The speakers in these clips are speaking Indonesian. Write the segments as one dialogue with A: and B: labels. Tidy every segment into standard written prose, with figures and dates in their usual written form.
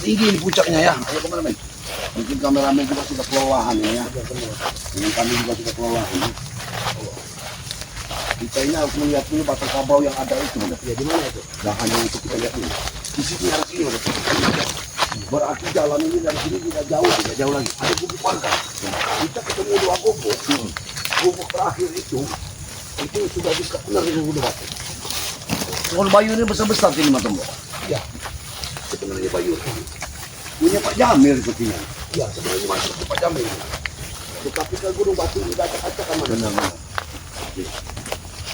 A: Tinggi ini puncaknya ya. Ayo kameramen. Mungkin kameramen juga sudah kelelahan ya. Dengan kami juga sudah kelelahan. Kita ini harus melihat dulu batang kabau yang ada itu. Ya di mana itu? Nah hanya itu kita lihat dulu. Di sini harus ini. Berarti jalan ini dari sini tidak jauh lagi. Ada gubuk warga. Kita ketemu dua gubuk. Gubuk terakhir itu sudah dekat benar dengan Gunung Batu. Pohon bayu ini besar-besar ini Mas Tombo. Iya. Sebenarnya bayu ini punya Pak Jamil sepertinya. Iya, sebenarnya masuk ke Pak Jamil. Tetapi ke Gunung Batu ini acak-acak kan mana? Benar.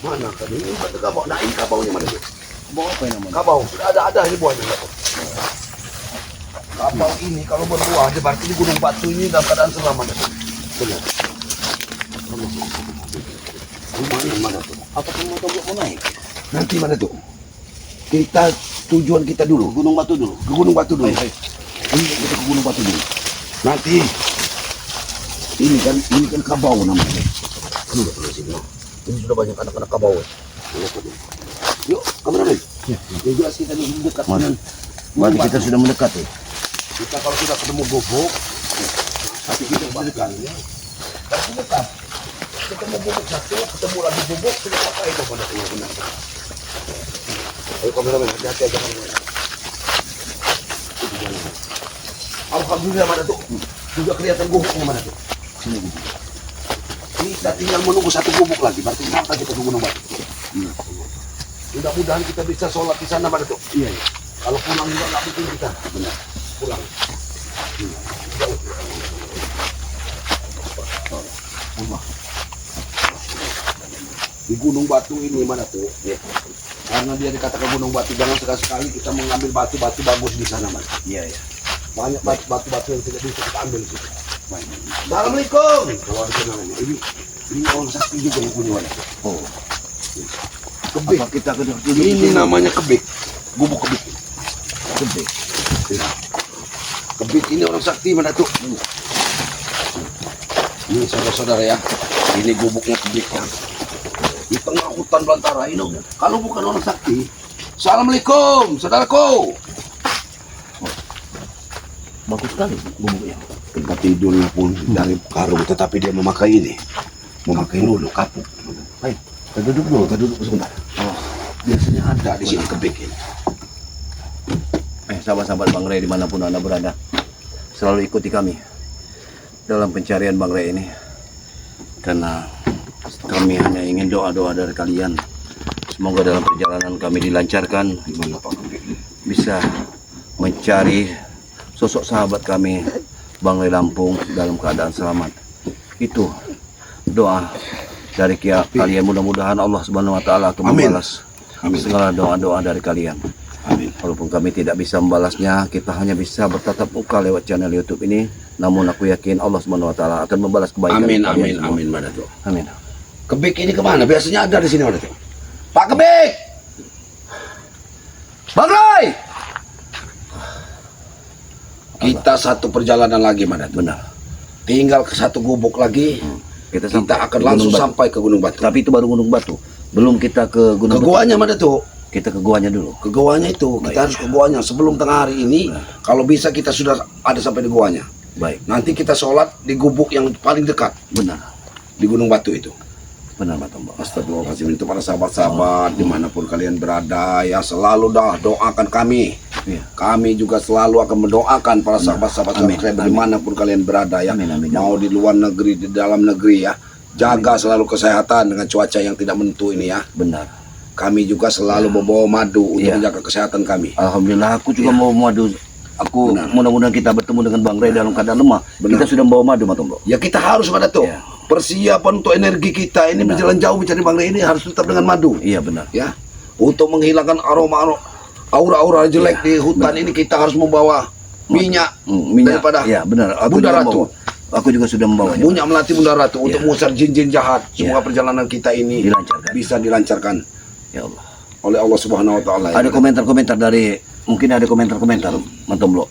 A: Mana kan ini batu kabau? Nah ini kabaunya mana itu? Kabau apa namanya? Kabau. Sudah ada ini buahnya. Kabau ini kalau berbuah berarti di Gunung Batu ini dalam keadaan selamat. Benar. Mana tuh? Apa kamu mau naik? Nanti mana tuh? Kita tujuan kita dulu, Gunung Batu dulu. Ke Gunung Batu dulu. Ini kita ke Gunung Batu dulu. Nanti ini kan kabau namanya. Ini sudah banyak anak-anak kabau. Yuk, kameramen. Ya, jelas kita ini dekat dengan. Berarti kita sudah mendekat ya. Kita kalau sudah ketemu gubuk, tapi kita mendekat ya. Kalau dekat. Ketemu bubuk satu, ketemu lagi bubuk, sudah pakai itu pada benar. Ayo kameramen, hati-hati aja kameramen. Alhamdulillah mana tuh? Juga kelihatan gubuknya mana tuh? Sini gubuk. Kita tinggal menunggu satu gubuk lagi, berarti sampai kita ke Gunung Batu. Mudah-mudahan kita bisa sholat di sana mana tuh? Iya. Kalau pulang juga nggak mungkin kita. Benar. Pulang. Di Gunung Batu ini mana tuh? Ya. Karena dia dikatakan Gunung Batu, jangan sekali-sekali kita mengambil batu-batu bagus di sana, Mas. Iya, ya. Banyak batu-batu yang tidak bisa kita ambil di situ. Assalamualaikum. Kalau ada namanya ini orang sakti juga yang punya wadah. Oh. Kebik. Apa kita ini namanya kebik. Gubuk kebik. Kebik. Kebik ini orang sakti mana tuh? Ini saudara-saudara ya. Ini gubuknya kebik ya. Di tengah hutan belantara ini, kalau bukan orang sakti. Assalamualaikum, saudaraku. Bagus sekali gubuknya. Tempat tidurnya pun dari karung, tetapi dia memakai ini, memakai lulu kapuk. Ayo, kita duduk sebentar. Oh, biasanya ada di sini kebik ini. Sahabat-sahabat Bang Ray dimanapun Anda berada, selalu ikuti kami dalam pencarian Bang Ray ini, karena kami hanya ingin doa-doa dari kalian. Semoga dalam perjalanan kami dilancarkan, bisa mencari sosok sahabat kami Bang Ray Lampung dalam keadaan selamat. Itu doa dari kalian. Mudah-mudahan Allah Subhanahu wa taala akan membalas segala doa-doa dari kalian. Amin. Walaupun kami tidak bisa membalasnya, kita hanya bisa bertatap muka lewat channel YouTube ini. Namun aku yakin Allah Subhanahu wa taala akan membalas kebaikan. Amin. Mana tuh? Amin. Kebik ini kemana? Biasanya ada di sini mana tuh? Pak Kebik! Bang Ray! Kita satu perjalanan lagi mana tuh? Benar. Tinggal ke satu gubuk lagi. Kita akan langsung sampai ke Gunung Batu. Tapi itu baru Gunung Batu. Belum kita ke Gunung Batu. Ke guanya mana tuh? Kita ke guanya dulu. Ke guanya itu. Baik. Kita harus ke guanya sebelum tengah hari ini. Baik. Kalau bisa kita sudah ada sampai di guanya. Baik. Nanti kita sholat di gubuk yang paling dekat. Benar. Di Gunung Batu itu. Benar, Pak Tombo. Astagfirullahaladzim. Itu para sahabat-sahabat dimanapun kalian berada ya, selalu doakan kami. Ya. Kami juga selalu akan mendoakan para sahabat-sahabat kalian dimanapun kalian berada ya. Mau di luar negeri, di dalam negeri ya. Jaga selalu kesehatan dengan cuaca yang tidak menentu ini ya. Benar. Kami juga selalu membawa madu untuk menjaga kesehatan kami. Alhamdulillah, aku juga mau madu. Aku mudah-mudahan kita bertemu dengan Bang Ray dalam keadaan lemah. Kita sudah membawa madu, Pak Tombo. Ya kita harus pada tuh. Ya. Persiapan untuk energi kita ini berjalan jauh mencari Bang Ray ini harus tetap dengan madu. Iya benar. Ya. Untuk menghilangkan aroma aura-aura jelek di hutan ini kita harus membawa minyak daripada benar. Bunda Ratu. Aku juga sudah membawanya. Minyak melati Bunda Ratu untuk mengusir jin-jin jahat. Semoga perjalanan kita ini bisa dilancarkan. Ya Allah. Oleh Allah Subhanahu wa taala. Ada komentar-komentar dari mungkin ada komentar-komentar Mantomblo.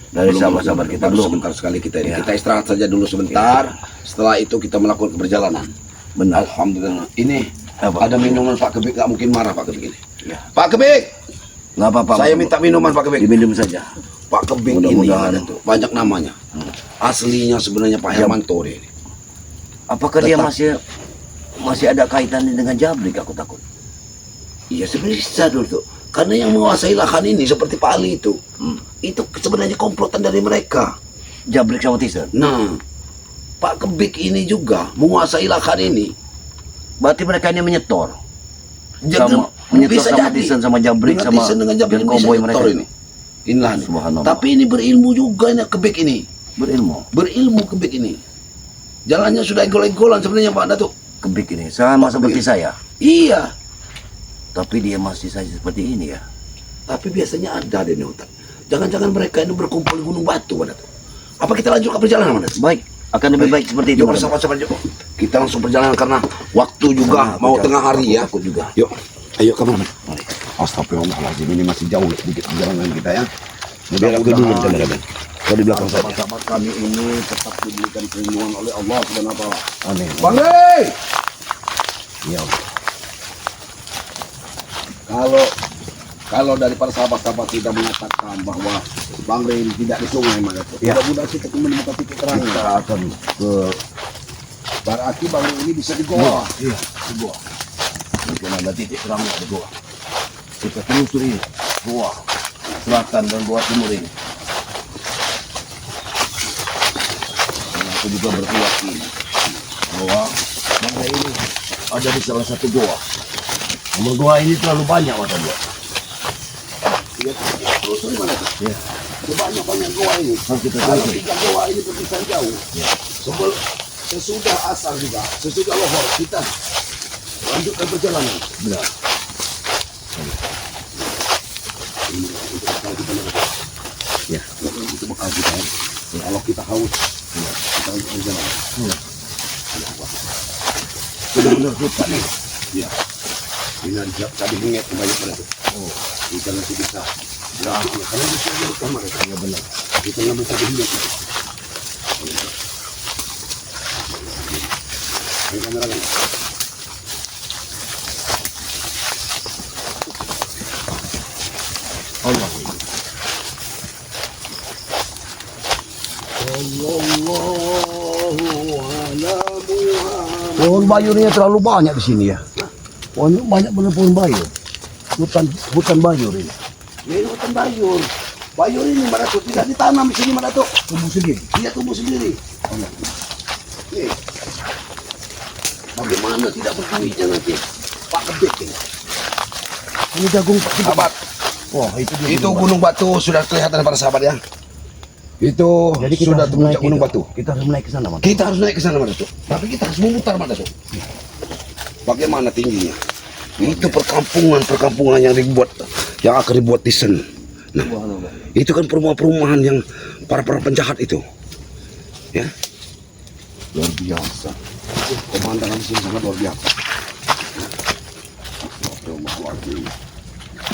A: Dari sahabat-sahabat kita belum. Sebentar sekali kita ini. Kita istirahat saja dulu sebentar. Setelah itu kita melakukan perjalanan. Benar. Alhamdulillah. Ini ada minuman Pak Kebik, nggak mungkin marah Pak Kebik ini. Pak Kebik,
B: Nggak apa-apa.
A: Saya minta minuman Pak Kebek.
B: Diminum saja.
A: Pak Kebek ini banyak namanya. Aslinya sebenarnya Pak Hermanto ini.
B: Apakah dia masih ada kaitannya dengan Jabrik? Aku takut.
A: Iya sebenarnya bisa dulu tuh. Karena yang menguasai lahan ini seperti Pak Ali itu sebenarnya komplotan dari mereka.
B: Jabrik sama Tisen.
A: Nah, Pak Kebek ini juga menguasai lahan ini.
B: Berarti mereka ini menyetor.
A: Jadi,
B: Menyetor
A: bisa
B: sama
A: jadi.
B: Tisen sama Jabrik sama
A: dengan Jabrik
B: dan
A: bisa
B: koboi
A: nyetor
B: mereka
A: ini. Inilah nih.
B: Subhanallah.
A: Tapi ini berilmu juga nih Kebek ini. Berilmu Kebek ini. Jalannya sudah egol-egolan sebenarnya Pak Datuk.
B: Kebek ini sama seperti saya.
A: Iya.
B: Tapi dia masih saja seperti ini ya.
A: Tapi biasanya ada di hutan. Jangan-jangan mereka ini berkumpul di Gunung Batu Pak Datuk. Apa kita lanjut ke perjalanan Pak Datuk?
B: Baik, akan lebih baik seperti itu.
A: Yuk bersama-sama Joko. Kita langsung perjalanan karena waktu juga mau tengah hari ya.
B: Aku juga.
A: Yuk. Ayo kamu. Mari. Astagfirullahaladzim, ini masih jauh sedikit perjalanan kita ya. Biar aku dulu kameramen. Kau di belakang saja. Sahabat kami ini tetap diberikan perlindungan oleh Allah Subhanahu wa taala. Amin. Bang Rey. Ya. Kalau dari para sahabat-sahabat kita mengatakan bahwa Bang Rey tidak di sungai mana itu. Mudah-mudahan kita menemukan titik terang. Kita akan ke berarti Bang Rey ini bisa di goa. Iya, di goa. Mungkin ada titik terangnya di goa. Kita telusuri goa selatan dan goa timur ini. Dan aku juga berkeyakinan bahwa Bang Rey ini ada di salah satu goa. Namun goa ini terlalu banyak mata dia. Iya, telusuri mana tuh? Ya. Banyak goa ini. Kalau 3 goa ini berpisah jauh. Ya. Sesudah asar juga, sesudah lohor kita lanjutkan perjalanan. Benar. Ya, itu bekal kita. Kalau kita haus, kita lanjut perjalanan. Benar-benar hutan nih. Iya. Ini ada cabai hingga banyak pada itu. Oh, kita nanti bisa. Ya, karena bisa di kamar itu. Ya benar. Kita ngambil cabai hingga itu. Ini kamera kan. Allah. Pohon bayurnya terlalu banyak di sini ya. Pohon banyak benar pohon bayur. Hutan bayur ini. Ini hutan bayur. Bayur ini Mbak Datuk tidak ditanam di sini Mbak Datuk. Tumbuh sendiri. Iya tumbuh sendiri. Nih. Bagaimana tidak berduitnya nanti Pak Kebek ini? Ini jagung Pak sahabat. Wah itu Gunung Batu sudah kelihatan para sahabat ya. Itu jadi sudah puncak Gunung Batu. Kita harus naik ke sana, Mas. Kita harus naik ke sana, Mas. Tapi kita harus memutar, Mas. Bagaimana tingginya? Itu perkampungan yang akan dibuat Tisen. Nah, itu kan perumahan-perumahan yang para penjahat itu. Ya. Luar biasa. Pemandangan sini sangat luar biasa.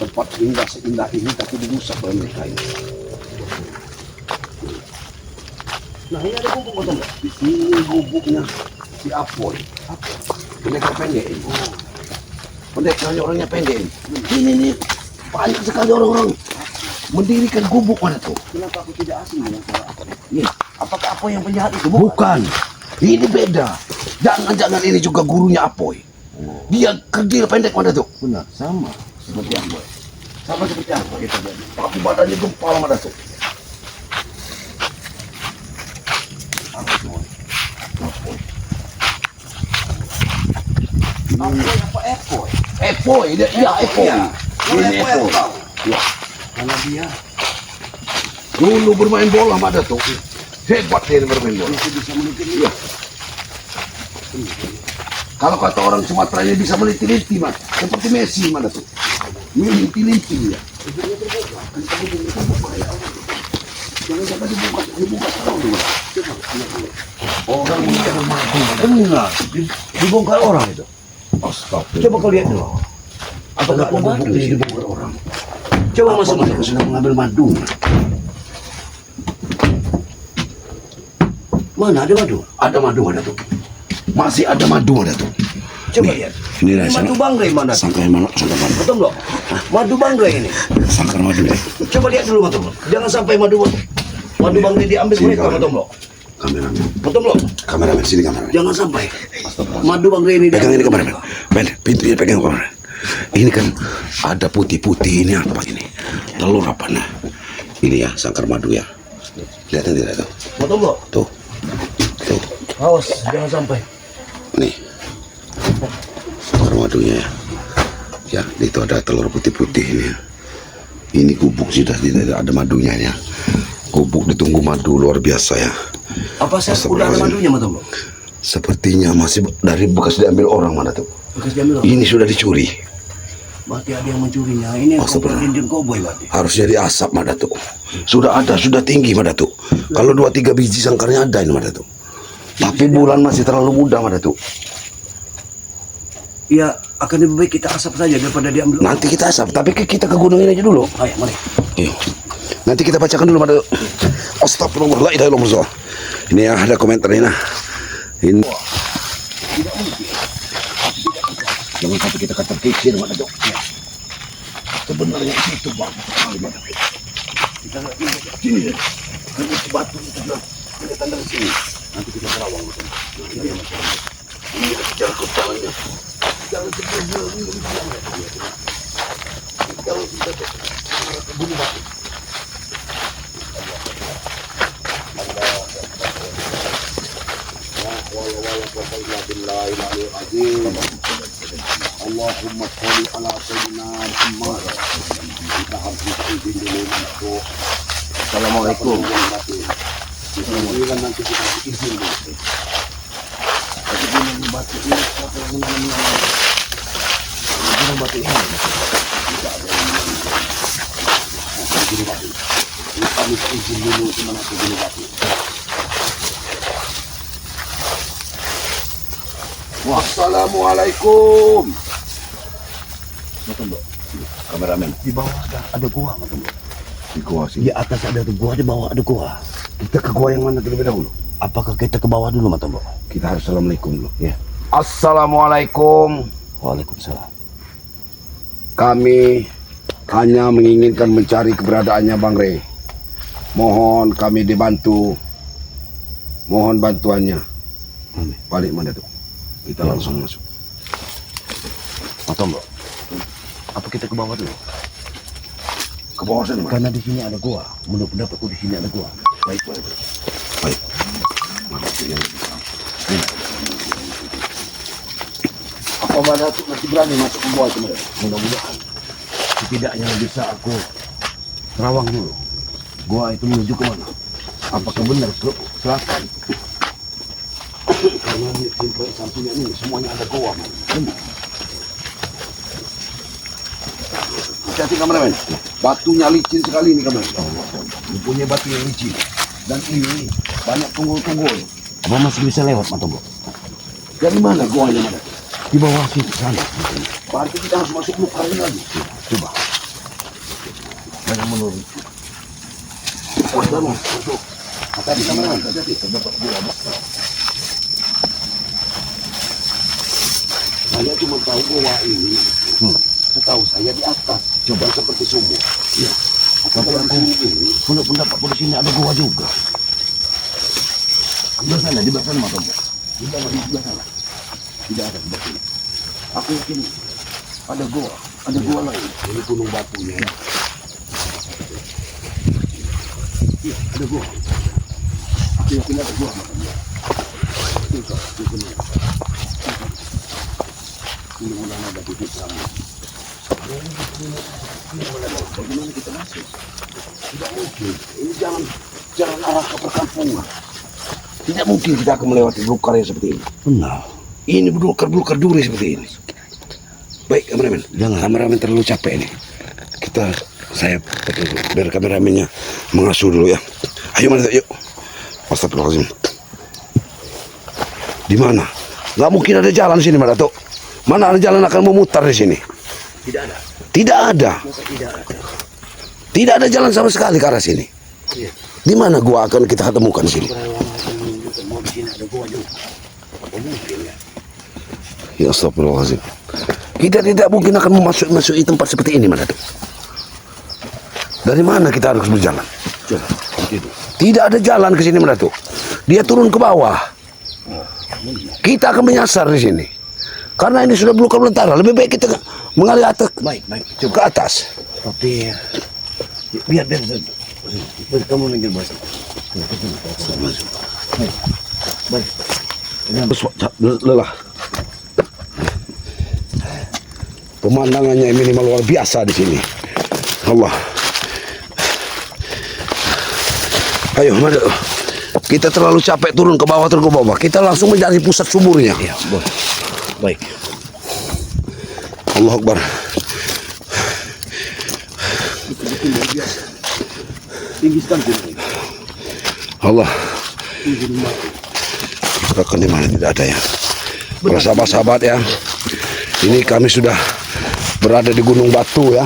A: Tempat indah seindah ini tapi dirusak oleh mereka ini. Nah ini ada gubuk betul nggak? Di sini gubuknya si Apoy. Pendekar pendek ini. Pendekarnya orangnya pendek ini. Ini nih banyak sekali orang-orang mendirikan gubuk mana tuh? Kenapa aku tidak asing dengan cara Apoy? Ini apakah Apoy yang penjahat itu? Bukan. Ini beda. Jangan-jangan ini juga gurunya Apoy. Dia kerdil pendek mana tuh? Benar, sama seperti Apoy. Sama seperti Apoy. Tapi badannya gempal mana tuh? Epoy, dia Epoy. Ini Epoy. Ya. Karena dia dulu bermain bola Mada tuh. Hebat dia bermain bola. Bisa meniti. Ya. Kalau kata orang Sumatera ini bisa meniti-niti, Mas. Seperti Messi Mada tuh. Meniti-niti ya. Jangan sampai dibuka tahu dulu. Orang ini benar dibongkar orang itu. Astagfirullah. Coba kau lihat dulu. Apakah madu dibongkar orang? Coba masuk mereka sedang mengambil madu. Mana ada madu? Ada madu ada tuh. Masih ada madu ada tuh. Coba lihat. Ini madu Bang Rey mana? Sangkai mana? Betul loh. Madu Bangre ini.
B: Sangkar madu ya.
A: Coba lihat dulu Matomblo. Jangan sampai madu Bangre diambil mereka Matomblo.
B: Kameramen.
A: Matomblo.
B: Kameramen sini kameramen.
A: Jangan sampai madu Bangre ini
B: Pegang ini
A: diambil.
B: kameramen. Ben, pintunya pegang kameramen. Ini kan ada putih-putih ini apa ini? Telur apa nah? Ini ya sangkar madu ya. Lihat tidak tuh?
A: Matomblo.
B: Tuh. Tuh.
A: Awas, jangan sampai.
B: Nih. Sangkar madunya ya. Ya, itu ada telur putih-putih ini ya. Ini gubuk sudah tidak ada madunya ya. Gubuk ditunggu madu luar biasa ya.
A: Apa saya udah ada madunya Matomblo?
B: Sepertinya masih dari bekas diambil orang mana tuh.
A: Bekas diambil.
B: Ini sudah dicuri.
A: Berarti ada yang mencurinya. Ini yang Indian Cowboy berarti.
B: Harusnya diasap Madatu. Sudah ada, sudah tinggi Madatu. Kalau 2-3 biji sangkarnya ada ini Madatu. Tapi bulan masih terlalu muda Madatu.
A: Ya akan lebih baik kita asap saja daripada diambil.
B: Nanti kita asap, tapi kita ke gunung ini aja dulu.
A: Ayo, mari.
B: Yuk. Nanti kita bacakan dulu Madatu. Astagfirullah, la ilaha illallah. Ini ya ada komentar ini nah. Ini.
A: Jangan sampai kita kata kecil Madatu. Ya. Sebenarnya itu bagus sekali Madatu. Kita nggak tinggal di sini ya. Karena batu itu sudah kelihatan dari sini. Nanti kita terawang Madatu. Ini jalan ke jalannya. Jangan sebelum kalau kita ke gunung batu. Allahumma sholli ala sayyidina Muhammad. Kita harus izin dulu masuk. Assalamualaikum. Nanti kita izin dulu. Gunung batu ini siapa yang menanamnya? Gunung batu ini tidak ada yang menanamnya. Gunung batu. Kami izin dulu kemana ke gunung batu. Wassalamualaikum. Matomblo. Kameramen. Di bawah ada gua Matomblo.
B: Di gua sih.
A: Di atas ada gua, di bawah ada gua.
B: Kita ke gua yang mana terlebih dahulu?
A: Apakah kita ke bawah dulu Matomblo?
B: Kita harus assalamualaikum dulu.
A: Ya.
B: Assalamualaikum.
A: Waalaikumsalam.
B: Kami hanya menginginkan mencari keberadaannya Bang Rey. Mohon kami dibantu. Mohon bantuannya. Balik mana tuh? Kita langsung masuk.
A: Matomblo. Apa kita ke bawah dulu?
B: Ke bawah sana.
A: Karena di sini ada gua. Menurut pendapatku di sini ada gua.
B: Baik, baik. Baik.
A: Apa Madatu masih berani masuk ke gua itu? Mudah-mudahan. Setidaknya bisa aku terawang dulu. Gua itu menuju ke mana? Apakah benar ke selatan? Karena di sampingnya ini semuanya ada gua.
B: Hati-hati kameramen. Batunya licin sekali ini kameramen.
A: Mempunyai batu yang licin. Dan ini banyak tunggul-tunggul. Apa masih bisa lewat Matomblo?
B: Dari mana guanya mana?
A: Di bawah situ sana.
B: Berarti kita harus masuk lukar ini lagi.
A: Coba. Jangan menurun.
B: Masuk. Hati-hati kameramen. Hati-hati.
A: Terdapat gua besar.
B: Saya cuma tahu gua ini. Setahu saya di atas.
A: Coba
B: seperti sumur.
A: Iya. Tapi aku menurut pendapatku di sini ada gua juga. Di sana, di sana Matomblo. Di sebelah sana. Tidak ada di sini. Aku yakin ada gua lain.
B: Ini gunung batunya ya.
A: Iya, ada gua. Aku yakin ada gua Matomblo.
B: Mudah-mudahan ada titik terang. Bagaimana kita masuk? Tidak mungkin. Ini jangan arah ke perkampungan. Tidak mungkin kita akan melewati belukar yang seperti ini.
A: Benar.
B: Ini belukar duri seperti ini. Baik kameramen.
A: Jangan.
B: Kameramen terlalu capek ini. Saya biar kameramennya mengasuh dulu ya. Ayo mana yuk. Astagfirullahaladzim. Di mana? Gak mungkin ada jalan sini Madato. Mana ada jalan akan memutar di sini?
A: Tidak ada.
B: Tidak ada.
A: Masa tidak ada?
B: Tidak ada jalan sama sekali ke arah sini.
A: Iya.
B: Di mana gua akan kita ketemukan di sini?
A: Mau di sini ada gua juga. Apa mungkin ya?
B: Ya astagfirullahaladzim. Kita tidak mungkin akan memasuki tempat seperti ini, Madatuk. Dari mana kita harus berjalan? Tidak ada jalan ke sini, Madatuk. Dia turun ke bawah. Kita akan menyasar di sini. Karena ini sudah belukar belantara. Lebih baik kita mengalir atas.
A: Baik.
B: Ke atas.
A: Tapi biar kamu minggir bos. Baik.
B: Lelah. Pemandangannya minimal luar biasa di sini. Allah. Ayo, Madatuk. Kita terlalu capek turun ke bawah. Kita langsung mencari pusat sumurnya.
A: Iya, bos. Baik.
B: Allah Akbar.
A: Tinggi sekali.
B: Allah. Bahkan di mana tidak ada ya. Para sahabat-sahabat ya. Ini kami sudah berada di Gunung Batu ya.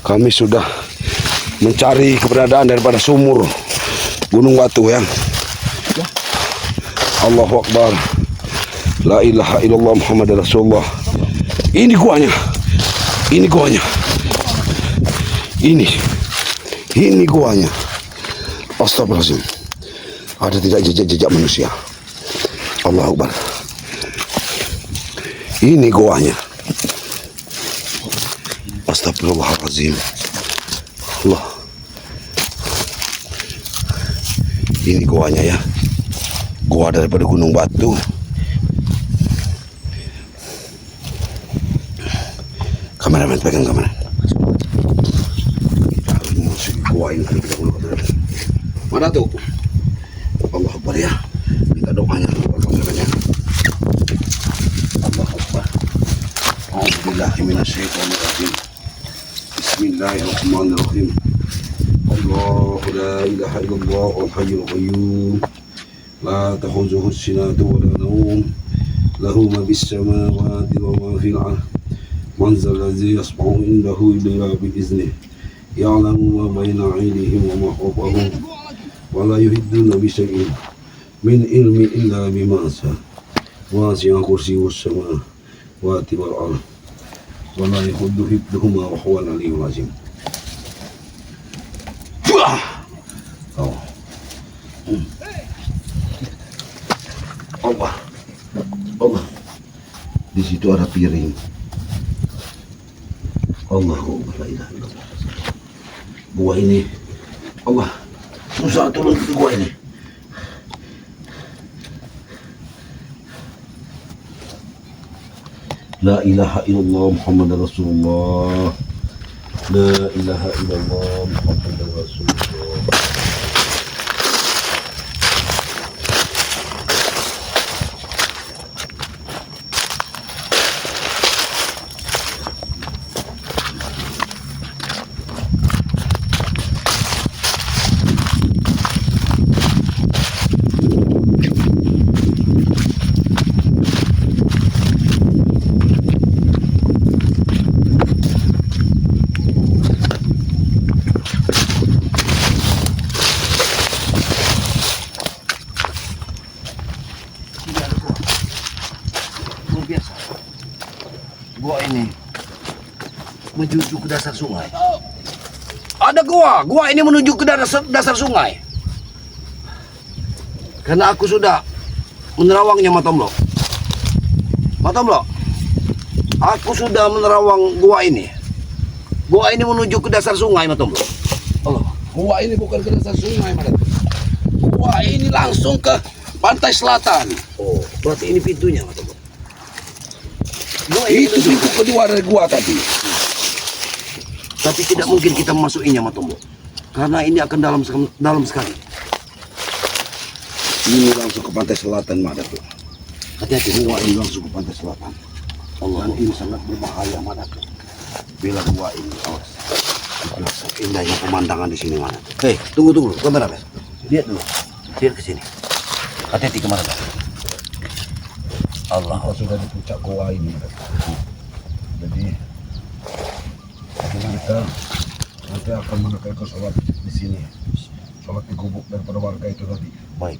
B: Kami sudah mencari keberadaan daripada sumur Gunung Batu ya. Allahu Akbar. La ilaha illallah Muhammad Rasulullah. Ini guanya. Ini guanya. Ini guanya. Astagfirullahaladzim. Ada tidak jejak-jejak manusia. Allahu Akbar. Ini guanya. Astagfirullahaladzim. Allah. Ini guanya ya. Gua daripada Gunung Batu. Kameramen, pegang kamera. Kita harus memasuki gua ini lebih dahulu. Mana tuh? Allah Akbar ya. Minta doanya dulu kameranya. Allah Akbar. A'udzubillahi minasyaitonirrajim. Bismillahirrahmanirrahim. Allah la ilaha illallah al-hayyul qayyum. لا تأخذه السنة ولا نوم له ما في السماوات وما في الأرض من ذا الذي يسمع عنده إلا بإذنه يعلم ما بين أيديهم وما خلفهم ولا يحيطون بشيء من علم إلا بما شاء واسع كرسيه السماوات والأرض ولا يحد حفظهما وهو العلي العظيم. Allah. Di situ ada piring. Allahu Akbar. Gua ini. Allah. Susah turun ke gua ini. La ilaha illallah Muhammad Rasulullah. La ilaha illallah Muhammad Rasulullah.
A: Biasa. Gua ini menuju ke dasar sungai. Ada gua ini menuju ke dasar sungai. Karena aku sudah menerawangnya, Matomlo. Aku sudah menerawang gua ini. Gua ini menuju ke dasar sungai, Matomlo. Allah. Gua ini bukan ke dasar sungai, Matomlo. Gua ini langsung ke pantai selatan. Oh, berarti ini pintunya, Matomlo.
B: Itu pintu kedua dari gua tadi.
A: Tapi tidak mungkin kita memasukinya, Matombo. Karena ini akan dalam sekali.
B: Ini langsung ke pantai selatan, Madatuk.
A: Hati-hati,
B: Gua ini langsung ke pantai selatan.
A: Allah.
B: Dan ini sangat berbahaya, Madatuk. Bila gua ini, awas.
A: Indahnya pemandangan di sini, Madatuk. Hei, tunggu, kameramen. Lihat dulu. Lihat ke sini. Hati-hati kemana, Allah.
B: Kau sudah di puncak gua ini. Jadi kita nanti akan menunaikan sholat di sini. Sholat di gubuk daripada warga itu tadi.
A: Baik.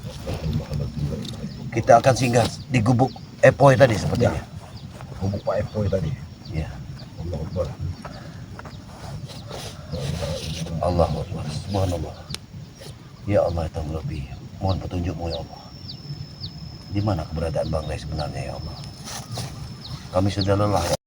B: Astagfirullahaladzim.
C: Kita akan singgah di gubuk Epoy tadi sepertinya.
A: Gubuk Pak Epoy tadi.
C: Ya.
A: Allah Akbar.
C: Allahu Akbar. Subhanallah. Ya Allah ya Tuhan lebih. Mohon petunjukmu ya Allah. Di mana keberadaan Bang Ray sebenarnya ya Allah? Kami sudah lelah ya.